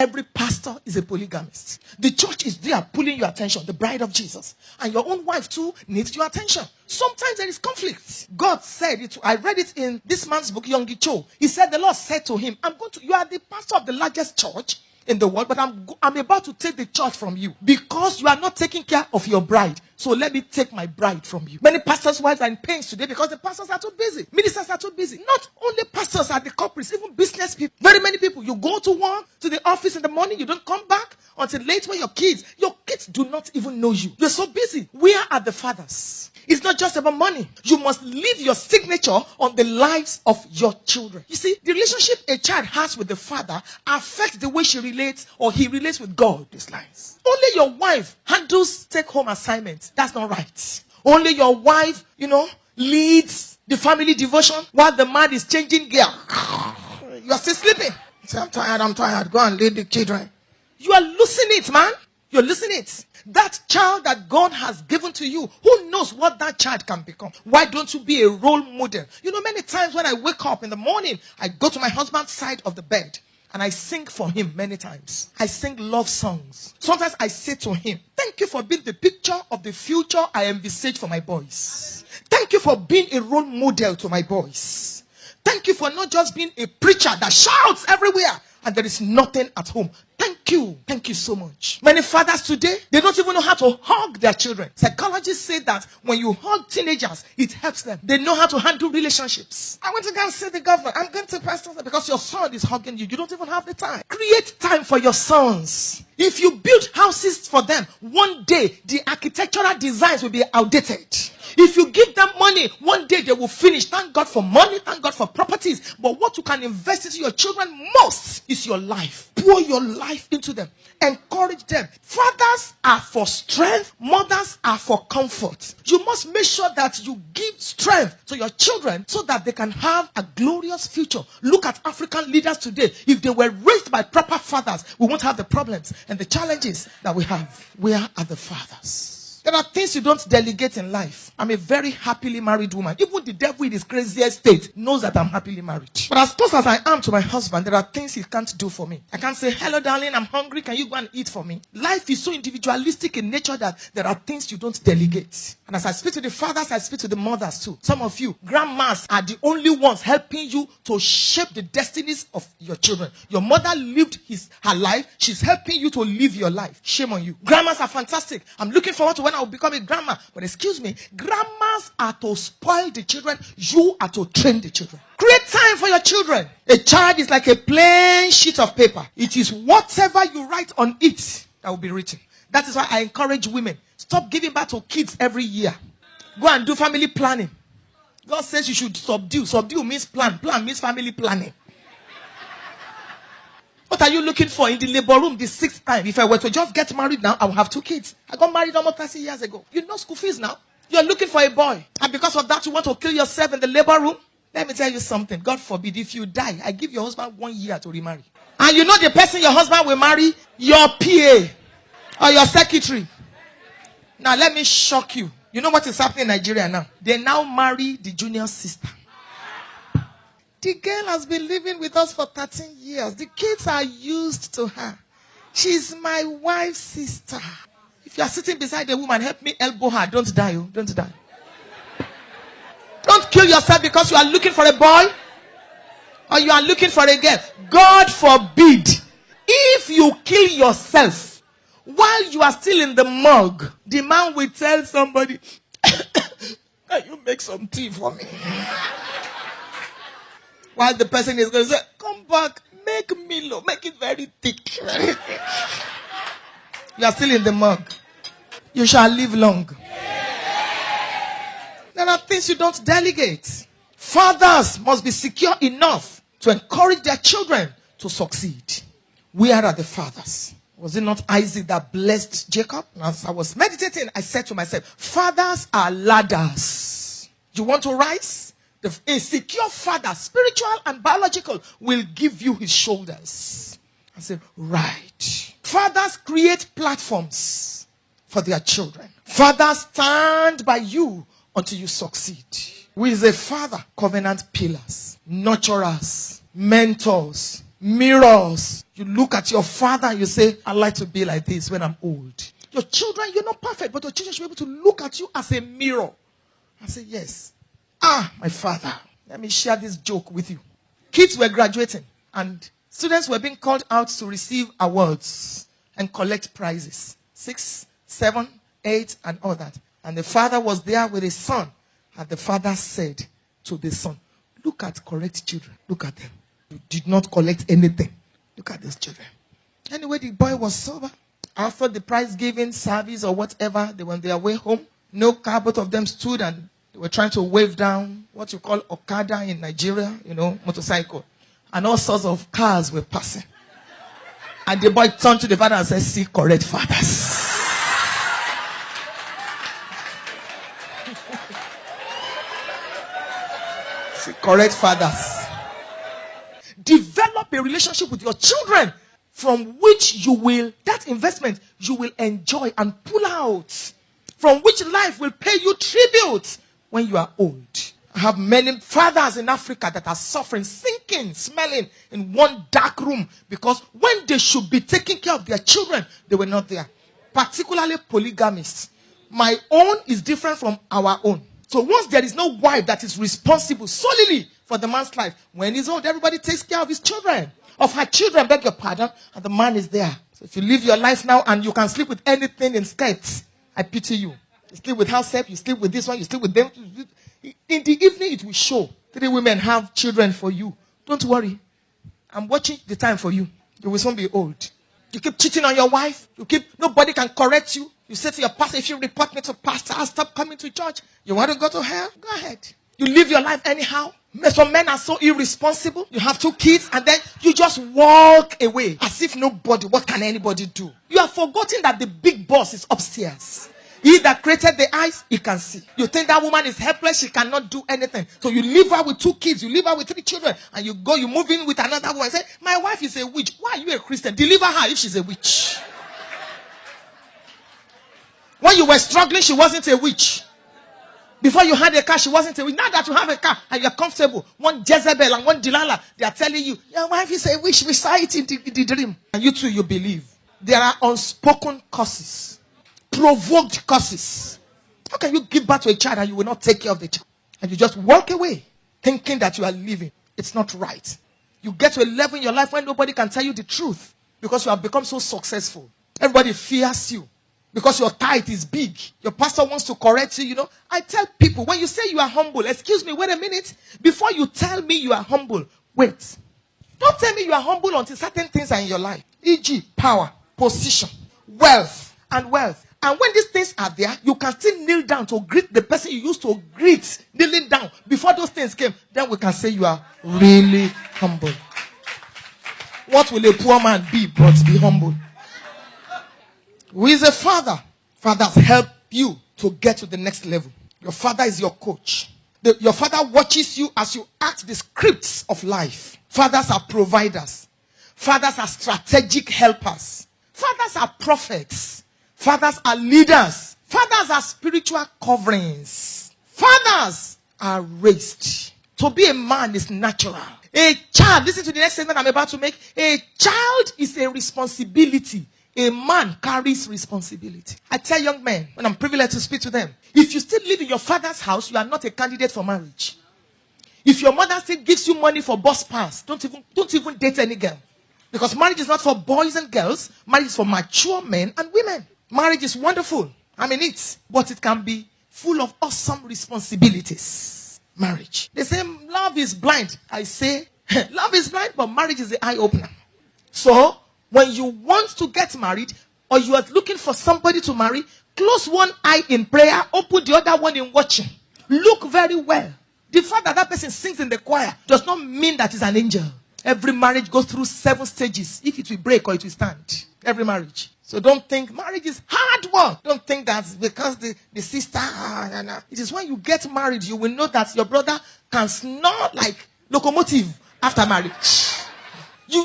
Every pastor is a polygamist. The church is there pulling your attention, the bride of Jesus. And your own wife too needs your attention. Sometimes there is conflict. God said it. I read it in this man's book, Yonggi Cho. He said the Lord said to him, you are the pastor of the largest church in the world, but I'm about to take the church from you because you are not taking care of your bride. So let me take my bride from you. Many pastors' wives are in pains today because the pastors are too busy. Ministers are too busy. Not only pastors are the culprits, even business people. Very many people. You go to work, to the office in the morning, you don't come back until late when your kids do not even know you. You're so busy. Where are the fathers? It's not just about money. You must leave your signature on the lives of your children. You see, the relationship a child has with the father affects the way she relates or he relates with God. These lines. Only your wife handles take-home assignments. That's not right. Only your wife, leads the family devotion while the man is changing gear. You are still sleeping. You say, I'm tired. Go and lead the children. You are losing it, man. You're losing it. That child that God has given to you, who knows what that child can become? Why don't you be a role model? Many times when I wake up in the morning, I go to my husband's side of the bed and I sing for him many times. I sing love songs. Sometimes I say to him, thank you for being the picture of the future I envisage for my boys. Thank you for being a role model to my boys. Thank you for not just being a preacher that shouts everywhere and there is nothing at home. Thank you. Thank you so much. Many fathers today, they don't even know how to hug their children. Psychologists say that when you hug teenagers, it helps them. They know how to handle relationships. I went to go and see the governor. I'm going to pastor because your son is hugging you. You don't even have the time. Create time for your sons. If you build houses for them, one day the architectural designs will be outdated. If you give them money, one day they will finish. Thank God for money. Thank God for properties. But what you can invest into your children most is your life. Pour your life into them. Encourage them. Fathers are for strength. Mothers are for comfort. You must make sure that you give strength to your children so that they can have a glorious future. Look at African leaders today. If they were raised by proper fathers, we won't have the problems and the challenges that we have. Where are the fathers? There are things you don't delegate in life. I'm a very happily married woman. Even the devil in his craziest state knows that I'm happily married. But as close as I am to my husband, there are things he can't do for me. I can't say, hello darling, I'm hungry. Can you go and eat for me? Life is so individualistic in nature that there are things you don't delegate. And as I speak to the fathers, I speak to the mothers too. Some of you, grandmas are the only ones helping you to shape the destinies of your children. Your mother lived her life. She's helping you to live your life. Shame on you. Grandmas are fantastic. I'm looking forward to when I will become a grandma. But excuse me, grandmas are to spoil the children. You are to train the children. Create time for your children. A child is like a plain sheet of paper. It is whatever you write on it that will be written. That is why I encourage women. Stop giving birth to kids every year. Go and do family planning. God says you should subdue. Subdue means plan. Plan means family planning. What are you looking for in the labor room the 6th time? If I were to just get married now, I would have 2 kids. I got married almost 30 years ago. You know school fees now. You're looking for a boy. And because of that, you want to kill yourself in the labor room? Let me tell you something. God forbid, if you die, I give your husband 1 year to remarry. And you know the person your husband will marry? Your PA or your secretary. Now let me shock you. You know what is happening in Nigeria now? They now marry the junior sister. The girl has been living with us for 13 years. The kids are used to her. She's my wife's sister. If you are sitting beside a woman, help me elbow her. Don't die. Oh. Don't die. Don't kill yourself because you are looking for a boy or you are looking for a girl. God forbid. If you kill yourself while you are still in the morgue, the man will tell somebody, can you make some tea for me? While the person is going to say, come back, make Milo, make it very thick. You are still in the mug. You shall live long. There are things you don't delegate. Fathers must be secure enough to encourage their children to succeed. Where are the fathers? Was it not Isaac that blessed Jacob? As I was meditating, I said to myself, fathers are ladders. You want to rise? A secure father, spiritual and biological, will give you his shoulders. I said, right. Fathers create platforms for their children. Fathers stand by you until you succeed. Who is a father? Covenant pillars, nurturers, mentors, Mirrors. You look at your father and you say, I'd like to be like this when I'm old. Your children, you're not perfect, but your children should be able to look at you as a mirror and say, yes. My father. Let me share this joke with you. Kids were graduating and students were being called out to receive awards and collect prizes. 6, 7, 8, and all that. And the father was there with his son. And the father said to the son, look at correct children. Look at them. You did not collect anything. Look at these children. Anyway, the boy was sober. After the prize giving service or whatever, they were on their way home. No car, both of them stood and they were trying to wave down what you call Okada in Nigeria, motorcycle. And all sorts of cars were passing. And the boy turned to the father and said, see correct fathers. See correct fathers. Develop a relationship with your children from which that investment you will enjoy and pull out. From which life will pay you tribute when you are old. I have many fathers in Africa that are suffering, sinking, smelling in one dark room because when they should be taking care of their children, they were not there. Particularly polygamists. My own is different from our own. So once there is no wife that is responsible solely for the man's life, when he's old, everybody takes care of his children. Of her children, beg your pardon, and the man is there. So if you live your life now and you can sleep with anything in skirts, I pity you. You sleep with house help, you sleep with this one, you sleep with them. In the evening it will show. 3 women have children for you. Don't worry. I'm watching the time for you. You will soon be old. You keep cheating on your wife. Nobody can correct you. You say to your pastor, if you report me to pastor, I'll stop coming to church. You want to go to hell? Go ahead. You live your life anyhow. Some men are so irresponsible. You have 2 kids and then you just walk away as if nobody, what can anybody do? You have forgotten that the big boss is upstairs. He that created the eyes, he can see. You think that woman is helpless, she cannot do anything. So you leave her with 2 kids, you leave her with 3 children, and you move in with another woman and say, my wife is a witch. Why are you a Christian? Deliver her if she's a witch. When you were struggling, she wasn't a witch. Before you had a car, she wasn't a witch. Now that you have a car and you're comfortable, one Jezebel and one Delilah, they are telling you, your wife is a witch, we saw it in the dream. And you too, you believe. There are unspoken curses. Provoked curses. How can you give birth to a child and you will not take care of the child? And you just walk away thinking that you are living. It's not right. You get to a level in your life when nobody can tell you the truth because you have become so successful. Everybody fears you because your tithe is big. Your pastor wants to correct you, I tell people, when you say you are humble, excuse me, wait a minute. Before you tell me you are humble, wait. Don't tell me you are humble until certain things are in your life. E.g., power, position, wealth, and wealth. And when these things are there, you can still kneel down to greet the person you used to greet, kneeling down. Before those things came, then we can say you are really humble. What will a poor man be but be humble? Who is a father? Fathers help you to get to the next level. Your father is your coach. Your father watches you as you act the scripts of life. Fathers are providers. Fathers are strategic helpers. Fathers are prophets. Fathers are leaders. Fathers are spiritual coverings. Fathers are raised. To be a man is natural. A child, listen to the next statement I'm about to make. A child is a responsibility. A man carries responsibility. I tell young men, when I'm privileged to speak to them, if you still live in your father's house, you are not a candidate for marriage. If your mother still gives you money for bus pass, don't even date any girl. Because marriage is not for boys and girls. Marriage is for mature men and women. Marriage is wonderful. I'm in it. But it can be full of awesome responsibilities. Marriage. They say love is blind. I say love is blind, but marriage is the eye opener. So, when you want to get married, or you are looking for somebody to marry, close one eye in prayer, open the other one in watching. Look very well. The fact that that person sings in the choir does not mean that he's an angel. Every marriage goes through 7 stages. If it will break or it will stand. Every marriage. So don't think marriage is hard work. Don't think that because the sister. It is when you get married, you will know that your brother can snore like locomotive after marriage.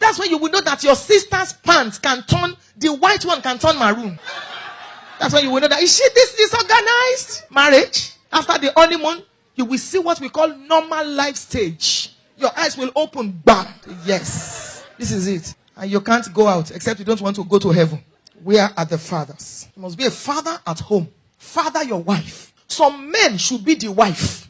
That's when you will know that your sister's pants can turn, the white one can turn maroon. That's when you will know that. Is she this disorganized? Marriage. After the honeymoon, you will see what we call normal life stage. Your eyes will open. Bam. Yes. This is it. And you can't go out except you don't want to go to heaven. Where are the fathers? You must be a father at home. Father your wife. Some men should be the wife.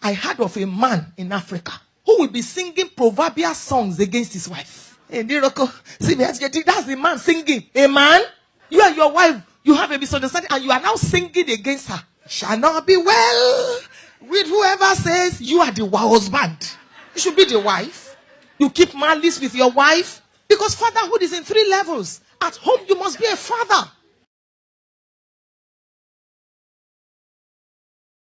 I heard of a man in Africa who will be singing proverbial songs against his wife. Hey, Niroko, see, that's the man singing. A man, you and your wife, you have a misunderstanding and you are now singing against her. Shall not be well with whoever says you are the husband. You should be the wife. You keep malice with your wife. Because fatherhood is in 3 levels. At home, you must be a father.